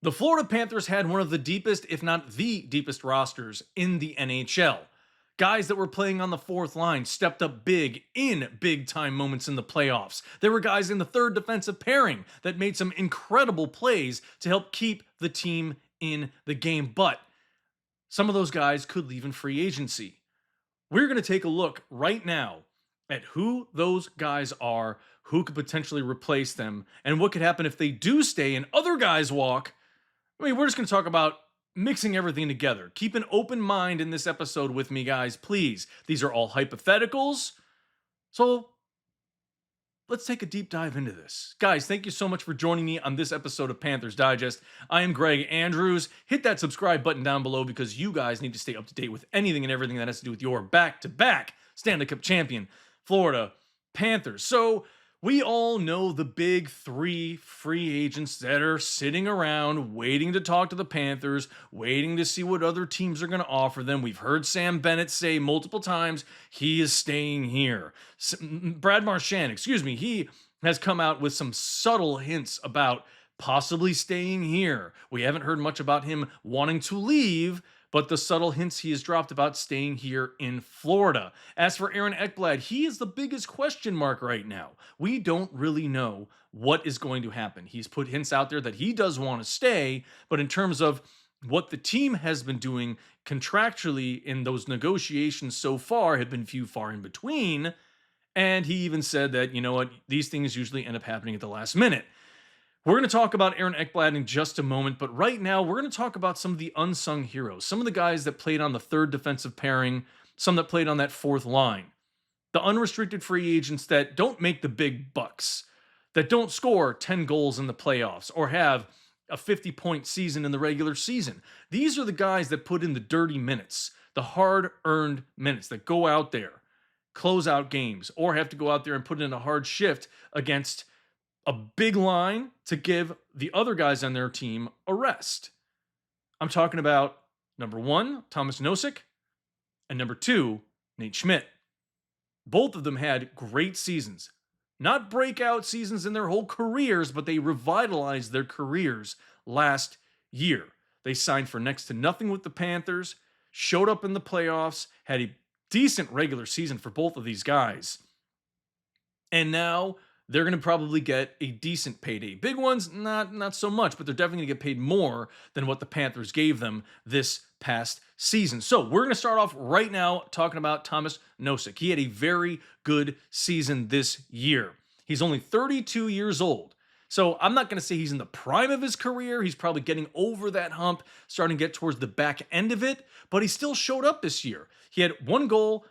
The Florida Panthers had one of the deepest, if not the deepest rosters in the NHL. Guys that were playing on the fourth line stepped up big in big time moments in the playoffs. There were guys in the third defensive pairing that made some incredible plays to help keep the team in the game. But some of those guys could leave in free agency. We're going to take a look right now at who those guys are, who could potentially replace them, and what could happen if they do stay and other guys walk. I mean, we're just going to talk about mixing everything together. Keep an open mind in this episode with me, guys, please. These are all hypotheticals. So let's take a deep dive into this. Guys, thank you so much for joining me on this episode of Panthers Digest. I am Greg Andrews. Hit that subscribe button down below because you guys need to stay up to date with anything and everything that has to do with your back-to-back Stanley Cup champion, Florida Panthers. So we all know the big three free agents that are sitting around waiting to talk to the Panthers, waiting to see what other teams are going to offer them. We've heard Sam Bennett say multiple times he is staying here. Brad Marchand, he has come out with some subtle hints about possibly staying here. We haven't heard much about him wanting to leave, but the subtle hints he has dropped about staying here in Florida. As for Aaron Ekblad, he is the biggest question mark right now. We don't really know what is going to happen. He's put hints out there that he does want to stay, but in terms of what the team has been doing contractually in those negotiations so far have been few far in between. And he even said that, you know what, these things usually end up happening at the last minute. We're going to talk about Aaron Ekblad in just a moment, but right now we're going to talk about some of the unsung heroes, some of the guys that played on the third defensive pairing, some that played on that fourth line, the unrestricted free agents that don't make the big bucks, that don't score 10 goals in the playoffs or have a 50-point season in the regular season. These are the guys that put in the dirty minutes, the hard-earned minutes that go out there, close out games, or have to go out there and put in a hard shift against a big line to give the other guys on their team a rest. I'm talking about number one, Tomas Nosek, and number two, Nate Schmidt. Both of them had great seasons. Not breakout seasons in their whole careers, but they revitalized their careers last year. They signed for next to nothing with the Panthers, showed up in the playoffs, had a decent regular season for both of these guys. And now they're going to probably get a decent payday. Big ones, not so much, but they're definitely going to get paid more than what the Panthers gave them this past season. So we're going to start off right now talking about Tomas Nosek. He had a very good season this year. He's only 32 years old. So I'm not going to say he's in the prime of his career. He's probably getting over that hump, starting to get towards the back end of it, but he still showed up this year. He had 1 goal,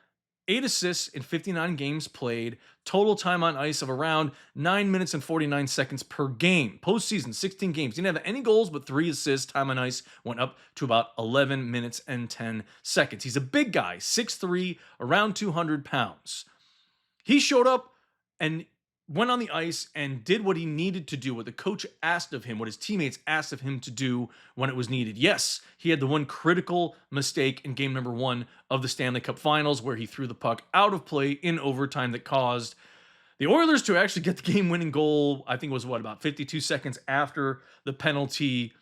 8 assists in 59 games played, total time on ice of around 9 minutes and 49 seconds per game. Postseason, 16 games. He didn't have any goals, but 3 assists. Time on ice went up to about 11 minutes and 10 seconds. He's a big guy, 6'3", around 200 pounds. He showed up and went on the ice and did what he needed to do, what the coach asked of him, what his teammates asked of him to do when it was needed. Yes, he had the one critical mistake in game number 1 of the Stanley Cup Finals where he threw the puck out of play in overtime that caused the Oilers to actually get the game-winning goal. I think it was, about 52 seconds after the penalty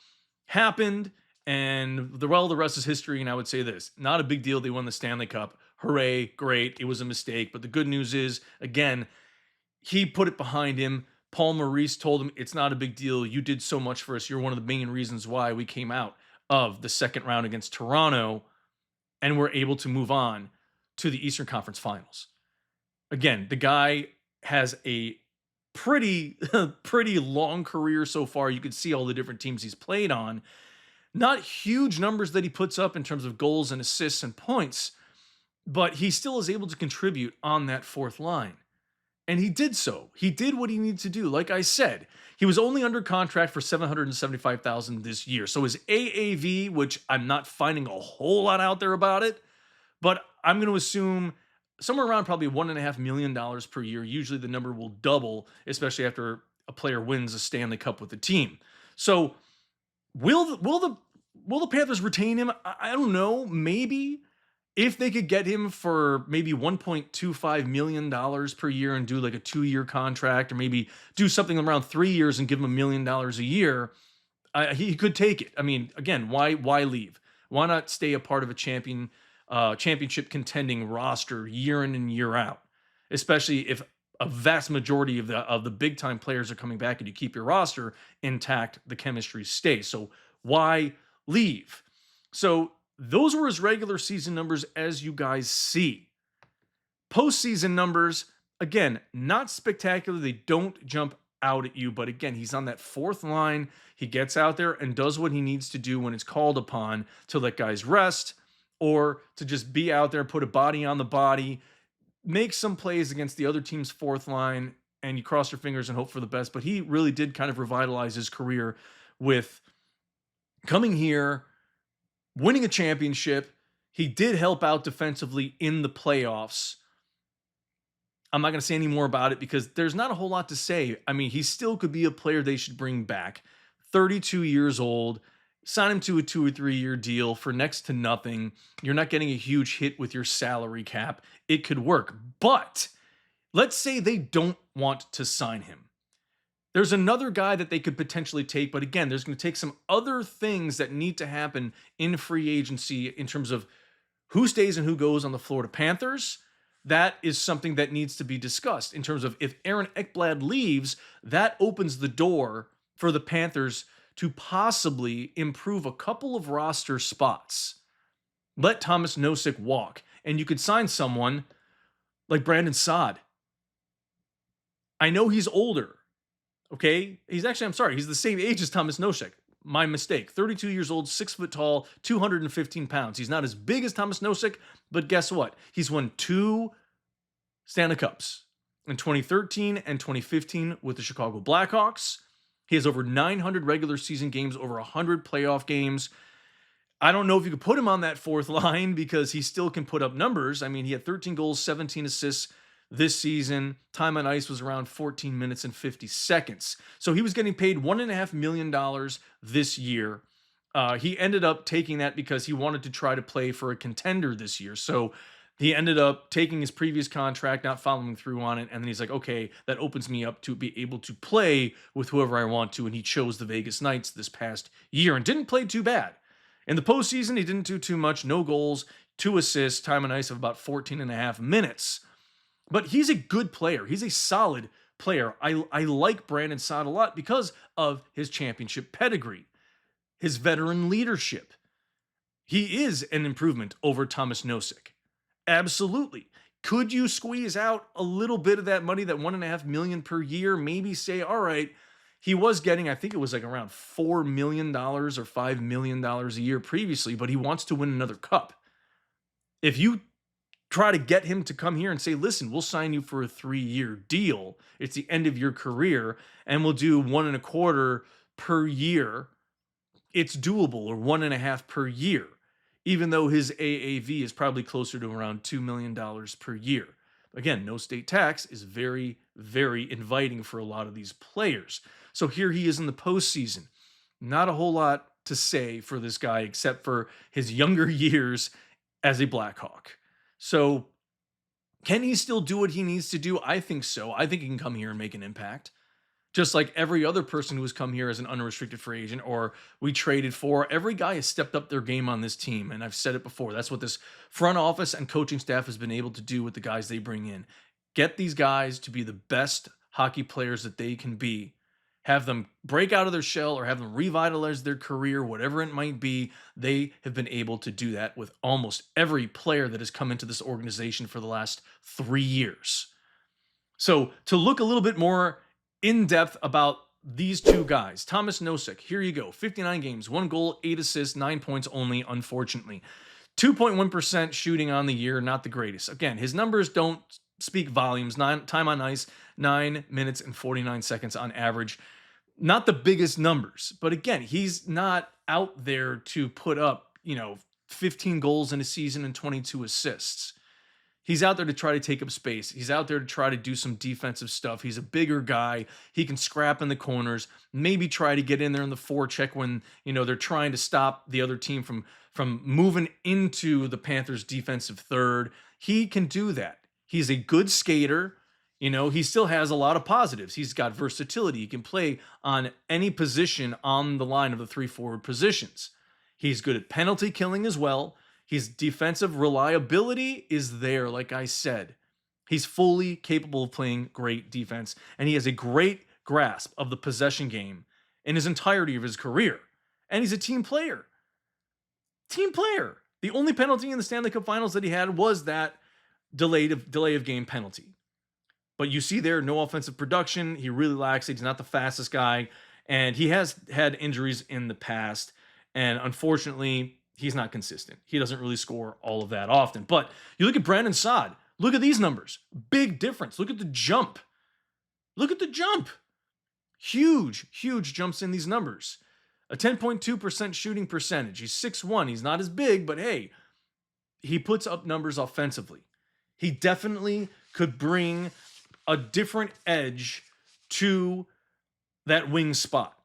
happened. And the rest is history, and I would say this. Not a big deal they won the Stanley Cup. Hooray, great, it was a mistake. But the good news is, again, he put it behind him. Paul Maurice told him, it's not a big deal. You did so much for us. You're one of the main reasons why we came out of the second round against Toronto and were able to move on to the Eastern Conference Finals. Again, the guy has a pretty long career so far. You can see all the different teams he's played on. Not huge numbers that he puts up in terms of goals and assists and points, but he still is able to contribute on that fourth line. And he did so. He did what he needed to do. Like I said, he was only under contract for $775,000 this year. So his AAV, which I'm not finding a whole lot out there about it, but I'm going to assume somewhere around probably $1.5 million per year. Usually the number will double, especially after a player wins a Stanley Cup with the team. So will the Panthers retain him? I don't know. Maybe. If they could get him for maybe $1.25 million per year and do like a 2-year contract, or maybe do something around 3 years and give him $1 million a year, He could take it. I mean, again, why leave? Why not stay a part of a championship contending roster year in and year out? Especially if a vast majority of the big time players are coming back and you keep your roster intact, the chemistry stays. So why leave? So those were his regular season numbers, as you guys see. Postseason numbers, again, not spectacular. They don't jump out at you, but again, he's on that fourth line. He gets out there and does what he needs to do when it's called upon to let guys rest or to just be out there, put a body on the body, make some plays against the other team's fourth line, and you cross your fingers and hope for the best. But he really did kind of revitalize his career with coming here, winning a championship. He did help out defensively in the playoffs. I'm not going to say any more about it because there's not a whole lot to say. I mean, he still could be a player they should bring back. 32 years old, sign him to a 2 or 3 year deal for next to nothing. You're not getting a huge hit with your salary cap. It could work. But let's say they don't want to sign him. There's another guy that they could potentially take, but again, there's going to take some other things that need to happen in free agency in terms of who stays and who goes on the Florida Panthers. That is something that needs to be discussed in terms of if Aaron Ekblad leaves, that opens the door for the Panthers to possibly improve a couple of roster spots. Let Tomas Nosek walk, and you could sign someone like Brandon Saad. I know he's older, okay? He's the same age as Tomas Nosek. My mistake. 32 years old, 6 foot tall, 215 pounds. He's not as big as Tomas Nosek, but guess what? He's won 2 Stanley Cups in 2013 and 2015 with the Chicago Blackhawks. He has over 900 regular season games, over 100 playoff games. I don't know if you could put him on that fourth line because he still can put up numbers. I mean, he had 13 goals, 17 assists this season. Time on ice was around 14 minutes and 50 seconds. So he was getting paid $1.5 million this year. He ended up taking that because he wanted to try to play for a contender this year. So he ended up taking his previous contract, not following through on it. And then he's like, okay, that opens me up to be able to play with whoever I want to. And he chose the Vegas Knights this past year and didn't play too bad. In the postseason, he didn't do too much. No goals, 2 assists, time on ice of about 14 and a half minutes. But he's a good player. He's a solid player. I like Brandon Saad a lot because of his championship pedigree, his veteran leadership. He is an improvement over Tomas Nosek. Absolutely. Could you squeeze out a little bit of that money, that $1.5 million per year? Maybe say, all right, he was getting, I think it was like around $4 million or $5 million a year previously, but he wants to win another cup. If you try to get him to come here and say, listen, we'll sign you for a 3-year deal. It's the end of your career and we'll do 1.25 per year. It's doable, or 1.5 per year, even though his AAV is probably closer to around $2 million per year. Again, no state tax is very, very inviting for a lot of these players. So here he is in the postseason. Not a whole lot to say for this guy except for his younger years as a Blackhawk. So can he still do what he needs to do? I think so. I think he can come here and make an impact. Just like every other person who has come here as an unrestricted free agent or we traded for, every guy has stepped up their game on this team. And I've said it before. That's what this front office and coaching staff has been able to do with the guys they bring in. Get these guys to be the best hockey players that they can be. Have them break out of their shell or have them revitalize their career, whatever it might be. They have been able to do that with almost every player that has come into this organization for the last 3 years. So to look a little bit more in depth about these two guys, Tomas Nosek, here you go. 59 games, 1 goal, 8 assists, 9 points only, unfortunately. 2.1% shooting on the year, not the greatest. Again, his numbers don't speak volumes. Time on ice, 9 minutes and 49 seconds on average. Not the biggest numbers, but again, he's not out there to put up, 15 goals in a season and 22 assists. He's out there to try to take up space. He's out there to try to do some defensive stuff. He's a bigger guy. He can scrap in the corners, maybe try to get in there in the forecheck when, they're trying to stop the other team from moving into the Panthers defensive third. He can do that. He's a good skater. He still has a lot of positives. He's got versatility. He can play on any position on the line of the three forward positions. He's good at penalty killing as well. His defensive reliability is there, like I said. He's fully capable of playing great defense, and he has a great grasp of the possession game in his entirety of his career. And he's a team player. Team player. The only penalty in the Stanley Cup Finals that he had was that delay of game penalty. But you see there, no offensive production. He really lacks it. He's not the fastest guy. And he has had injuries in the past. And unfortunately, he's not consistent. He doesn't really score all of that often. But you look at Brandon Saad. Look at these numbers. Big difference. Look at the jump. Look at the jump. Huge, huge jumps in these numbers. A 10.2% shooting percentage. He's 6'1". He's not as big, but hey, he puts up numbers offensively. He definitely could bring a different edge to that wing spot.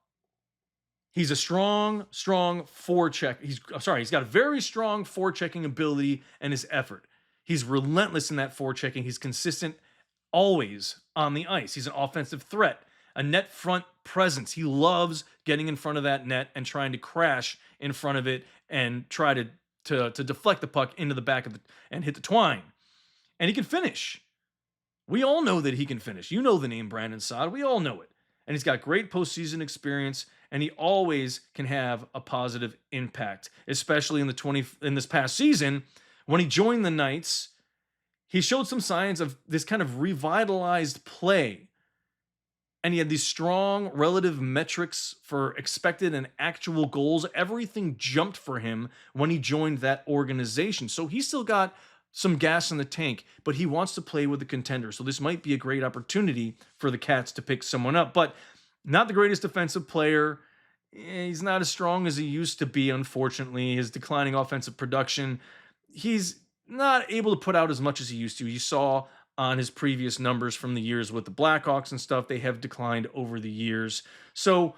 He's a strong forecheck. He's got a very strong forechecking ability and his effort. He's relentless in that forechecking. He's consistent always on the ice. He's an offensive threat, a net front presence. He loves getting in front of that net and trying to crash in front of it and try to deflect the puck into the back of and hit the twine. And he can finish. We all know that he can finish. You know the name Brandon Saad. We all know it. And he's got great postseason experience, and he always can have a positive impact, especially in this past season when he joined the Knights. He showed some signs of this kind of revitalized play, and he had these strong relative metrics for expected and actual goals. Everything jumped for him when he joined that organization. So he's still got some gas in the tank, but he wants to play with the contender. So this might be a great opportunity for the Cats to pick someone up, but not the greatest defensive player. He's not as strong as he used to be, unfortunately. His declining offensive production, he's not able to put out as much as he used to. You saw on his previous numbers from the years with the Blackhawks and stuff, they have declined over the years. So,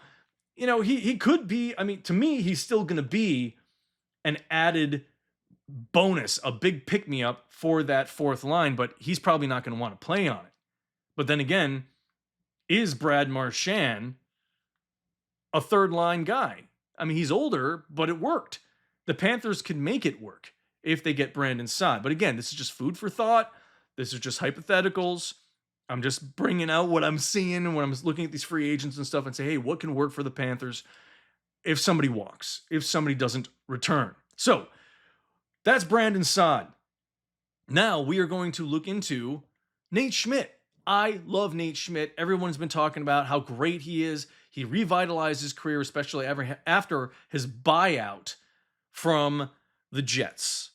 he could be, to me, he's still going to be an added bonus, a big pick-me-up for that fourth line, but he's probably not going to want to play on it. But then again, is Brad Marchand a third-line guy? He's older, but it worked. The Panthers can make it work if they get Brandon Saad. But again, this is just food for thought. This is just hypotheticals. I'm just bringing out what I'm seeing when I'm looking at these free agents and stuff and say, hey, what can work for the Panthers if somebody walks, if somebody doesn't return? So that's Brandon Saad. Now we are going to look into Nate Schmidt. I love Nate Schmidt. Everyone's been talking about how great he is. He revitalized his career, especially after his buyout from the Jets.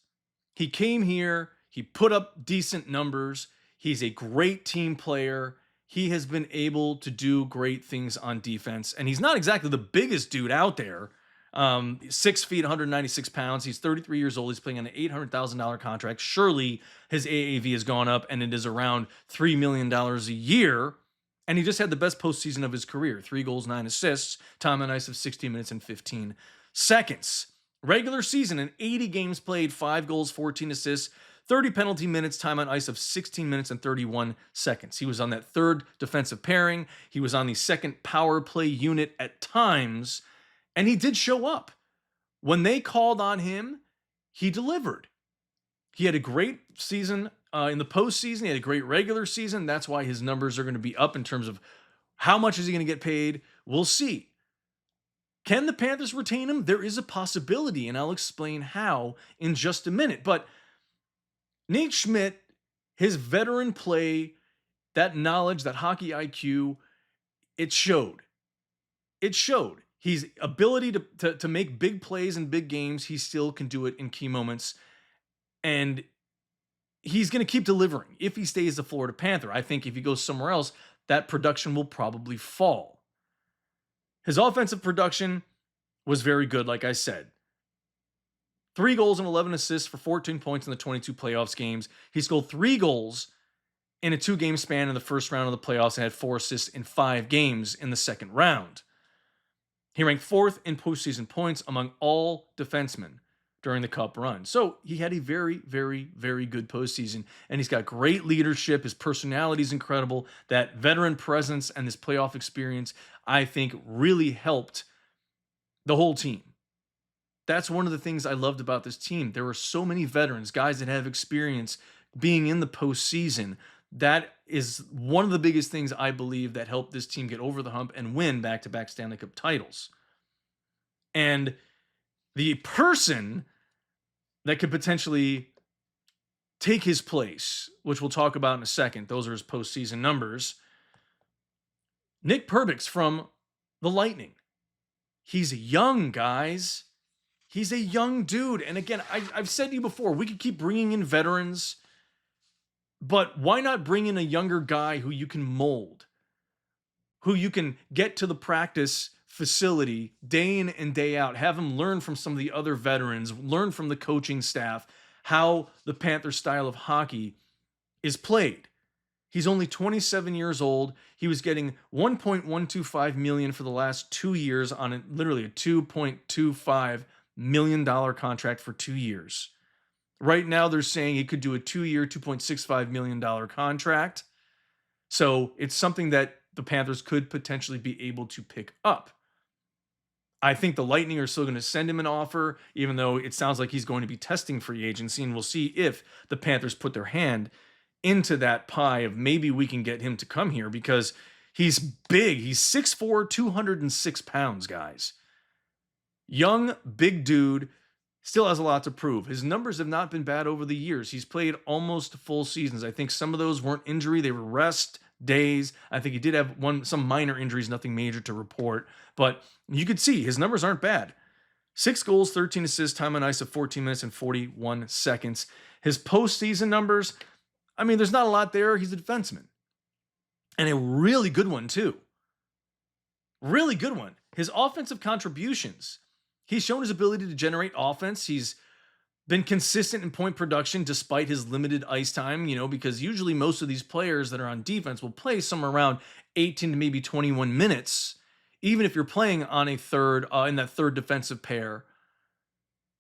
He came here. He put up decent numbers. He's a great team player. He has been able to do great things on defense. And he's not exactly the biggest dude out there. 6 feet, 196 pounds. He's 33 years old. He's playing on an $800,000 contract. Surely his AAV has gone up and it is around $3 million a year. And he just had the best postseason of his career. 3 goals, 9 assists, time on ice of 16 minutes and 15 seconds. Regular season in 80 games played, 5 goals, 14 assists, 30 penalty minutes, time on ice of 16 minutes and 31 seconds. He was on that third defensive pairing. He was on the second power play unit at times. And he did show up. When they called on him, he delivered. He had a great season in the postseason. He had a great regular season. That's why his numbers are going to be up in terms of how much is he going to get paid. We'll see. Can the Panthers retain him? There is a possibility, and I'll explain how in just a minute. But Nate Schmidt, his veteran play, that knowledge, that hockey IQ, it showed. It showed. His ability to make big plays in big games, he still can do it in key moments. And he's going to keep delivering if he stays a Florida Panther. I think if he goes somewhere else, that production will probably fall. His offensive production was very good, like I said. 3 goals and 11 assists for 14 points in the 22 playoffs games. He scored 3 goals in a 2-game span in the first round of the playoffs and had 4 assists in 5 games in the second round. He ranked 4th in postseason points among all defensemen during the Cup run. So he had a very, very, very good postseason, and he's got great leadership. His personality is incredible. That veteran presence and this playoff experience, I think, really helped the whole team. That's one of the things I loved about this team. There were so many veterans, guys that have experience being in the postseason. That is one of the biggest things I believe that helped this team get over the hump and win back-to-back Stanley Cup titles. And the person that could potentially take his place, which we'll talk about in a second, those are his postseason numbers. Nick Perbix from the Lightning. He's young, guys. He's a young dude. And again, I've said to you before, we could keep bringing in veterans, but why not bring in a younger guy who you can mold, who you can get to the practice facility day in and day out, have him learn from some of the other veterans, learn from the coaching staff how the Panthers style of hockey is played. He's only 27 years old. He was getting $1.125 million for the last 2 years on literally a $2.25 million contract for 2 years. Right now, they're saying he could do a 2-year, $2.65 million contract. So it's something that the Panthers could potentially be able to pick up. I think the Lightning are still going to send him an offer, even though it sounds like he's going to be testing free agency, and we'll see if the Panthers put their hand into that pie of maybe we can get him to come here, because he's big. He's 6'4", 206 pounds, guys. Young, big dude, still has a lot to prove. His numbers have not been bad over the years. He's played almost full seasons. I think some of those weren't injury. They were rest days. I think he did have some minor injuries, nothing major to report. But you could see his numbers aren't bad. 6 goals, 13 assists, time on ice of 14 minutes and 41 seconds. His postseason numbers, I mean, there's not a lot there. He's a defenseman. And a really good one, too. Really good one. His offensive contributions. He's shown his ability to generate offense. He's been consistent in point production despite his limited ice time, because usually most of these players that are on defense will play somewhere around 18 to maybe 21 minutes, even if you're playing on a third, in that third defensive pair.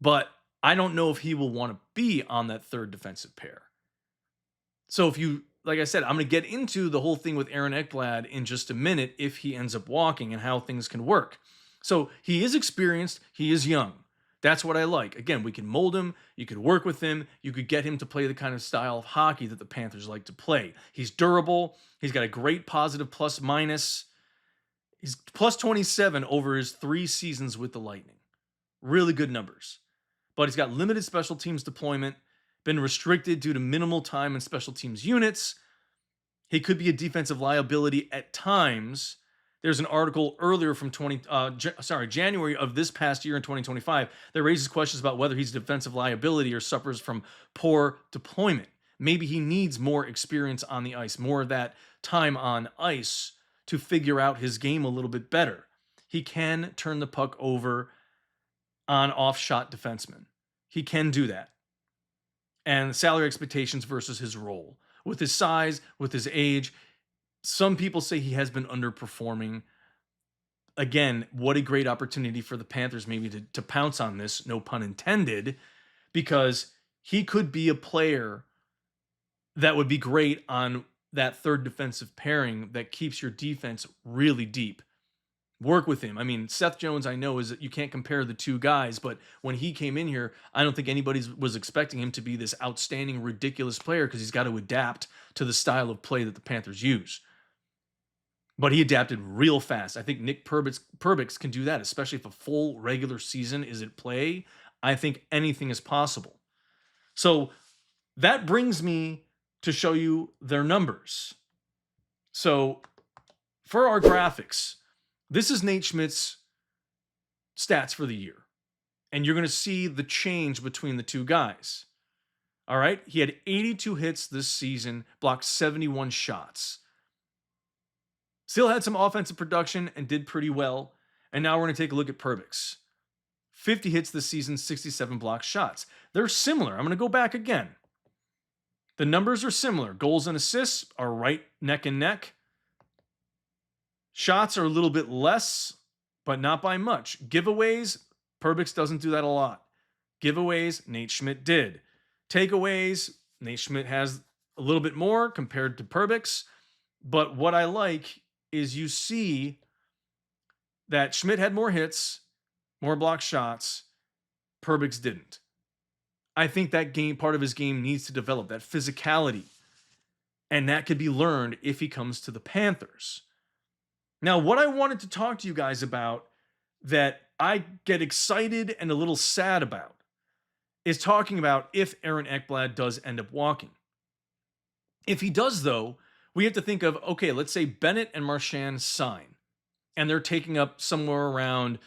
But I don't know if he will want to be on that third defensive pair. So like I said, I'm going to get into the whole thing with Aaron Ekblad in just a minute if he ends up walking and how things can work. So he is experienced. He is young. That's what I like. Again, we can mold him. You could work with him. You could get him to play the kind of style of hockey that the Panthers like to play. He's durable. He's got a great positive plus minus. He's plus 27 over his 3 seasons with the Lightning. Really good numbers. But he's got limited special teams deployment, been restricted due to minimal time in special teams units. He could be a defensive liability at times. There's an article earlier from January of this past year in 2025 that raises questions about whether he's a defensive liability or suffers from poor deployment. Maybe he needs more experience on the ice, more of that time on ice to figure out his game a little bit better. He can turn the puck over on off-shot defensemen. He can do that. And salary expectations versus his role. With his size, with his age, some people say he has been underperforming. Again, what a great opportunity for the Panthers maybe to pounce on this, no pun intended, because he could be a player that would be great on that third defensive pairing that keeps your defense really deep. Work with him. I mean, Seth Jones, I know, is that you can't compare the two guys, but when he came in here, I don't think anybody was expecting him to be this outstanding, ridiculous player because he's got to adapt to the style of play that the Panthers use. But he adapted real fast. I think Nick Perbix can do that, especially if a full regular season is at play. I think anything is possible. So that brings me to show you their numbers. So for our graphics, this is Nate Schmidt's stats for the year. And you're going to see the change between the two guys. All right? He had 82 hits this season, blocked 71 shots. Still had some offensive production and did pretty well. And now we're going to take a look at Perbix. 50 hits this season, 67 blocked shots. They're similar. I'm going to go back again. The numbers are similar. Goals and assists are right neck and neck. Shots are a little bit less, but not by much. Giveaways, Perbix doesn't do that a lot. Giveaways, Nate Schmidt did. Takeaways, Nate Schmidt has a little bit more compared to Perbix. But what I like is you see that Schmidt had more hits, more block shots. Perbix didn't. I think that game, part of his game needs to develop that physicality. And that could be learned if he comes to the Panthers. Now, what I wanted to talk to you guys about that I get excited and a little sad about is talking about if Aaron Ekblad does end up walking. If he does, though, we have to think of, okay, let's say Bennett and Marchand sign, and they're taking up somewhere around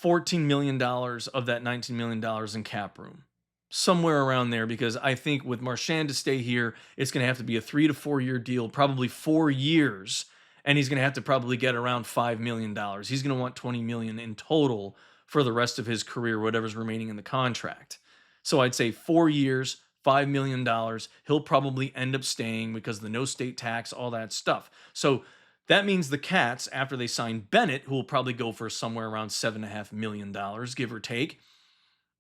$14 million of that $19 million in cap room. Somewhere around there, because I think with Marchand to stay here, it's going to have to be a 3 to 4 year deal, probably 4 years, and he's going to have to probably get around $5 million. He's going to want $20 million in total for the rest of his career, whatever's remaining in the contract. So I'd say 4 years, $5 million. He'll probably end up staying because of the no state tax, all that stuff. So that means the Cats, after they sign Bennett, who will probably go for somewhere around $7.5 million, give or take.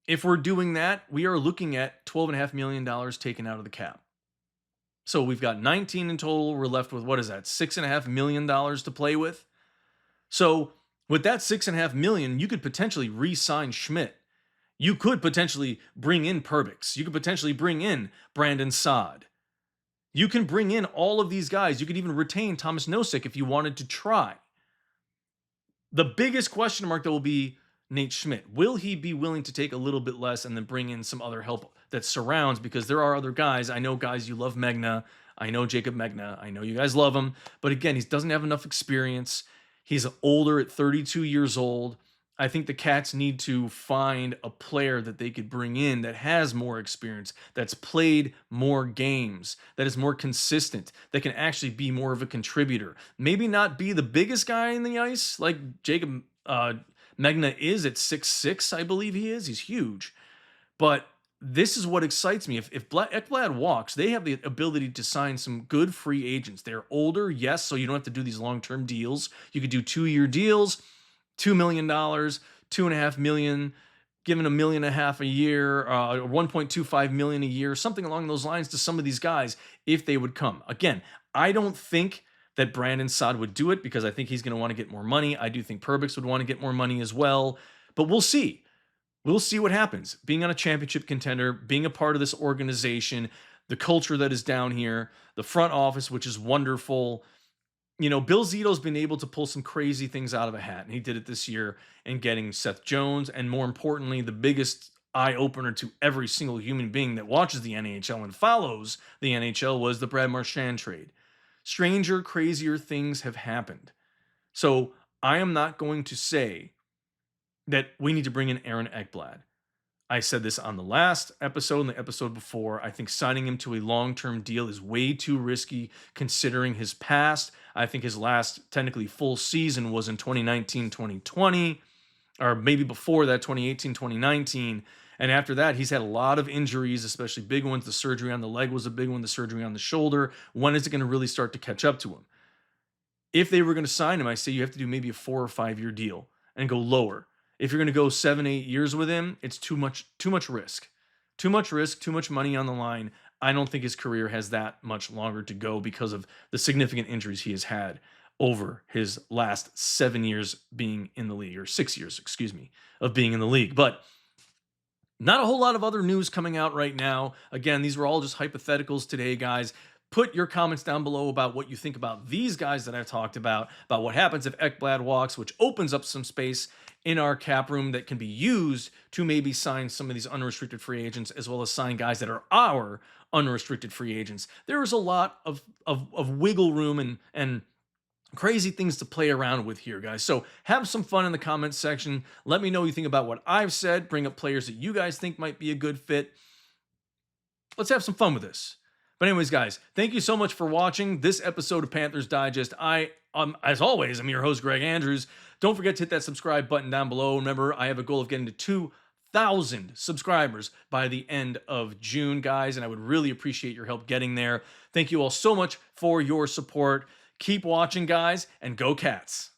If we're doing that, we are looking at $12.5 million taken out of the cap. So we've got 19 in total. We're left with, what is that, $6.5 million to play with? So with that $6.5 million, you could potentially re-sign Schmidt. You could potentially bring in Perbix. You could potentially bring in Brandon Saad. You can bring in all of these guys. You could even retain Tomas Nosek if you wanted to try. The biggest question mark that will be Nate Schmidt. Will he be willing to take a little bit less and then bring in some other help that surrounds? Because there are other guys. I know guys, you love Megna. I know Jacob Megna. I know you guys love him. But again, he doesn't have enough experience. He's older at 32 years old. I think the Cats need to find a player that they could bring in that has more experience, that's played more games, that is more consistent, that can actually be more of a contributor. Maybe not be the biggest guy in the ice like Jacob Megna is at 6'6", I believe he is. He's huge. But this is what excites me. If Ekblad walks, they have the ability to sign some good free agents. They're older, yes, so you don't have to do these long-term deals. You could do 2-year deals, $2 million, $2.5 million, given $1.5 million a year, $1.25 million a year, something along those lines to some of these guys if they would come. Again, I don't think that Brandon Saad would do it because I think he's going to want to get more money. I do think Perbix would want to get more money as well, but we'll see. We'll see what happens. Being on a championship contender, being a part of this organization, the culture that is down here, the front office, which is wonderful. You know, Bill Zito's been able to pull some crazy things out of a hat, and he did it this year in getting Seth Jones, and more importantly, the biggest eye-opener to every single human being that watches the NHL and follows the NHL was the Brad Marchand trade. Stranger, crazier things have happened. So I am not going to say that we need to bring in Aaron Ekblad. I said this on the last episode and the episode before. I think signing him to a long-term deal is way too risky considering his past. I think his last technically full season was in 2019-2020, or maybe before that, 2018-2019. And after that, he's had a lot of injuries, especially big ones. The surgery on the leg was a big one, the surgery on the shoulder. When is it going to really start to catch up to him? If they were going to sign him, I say you have to do maybe a 4 or 5 year deal and go lower. If you're going to go 7-8 years with him, it's too much risk. Too much risk, too much money on the line. I don't think his career has that much longer to go because of the significant injuries he has had over his last 7 years being in the league, or 6 years, of being in the league. But not a whole lot of other news coming out right now. Again, these were all just hypotheticals today, guys. Put your comments down below about what you think about these guys that I've talked about what happens if Ekblad walks, which opens up some space in our cap room that can be used to maybe sign some of these unrestricted free agents, as well as sign guys that are our unrestricted free agents. There is a lot of wiggle room and crazy things to play around with here, guys. So have some fun in the comments section. Let me know what you think about what I've said. Bring up players that you guys think might be a good fit. Let's have some fun with this. But anyways, guys, thank you so much for watching this episode of Panthers Digest. As always, I'm your host, Greg Andrews. Don't forget to hit that subscribe button down below. Remember, I have a goal of getting to 2,000 subscribers by the end of June, guys, and I would really appreciate your help getting there. Thank you all so much for your support. Keep watching, guys, and go Cats.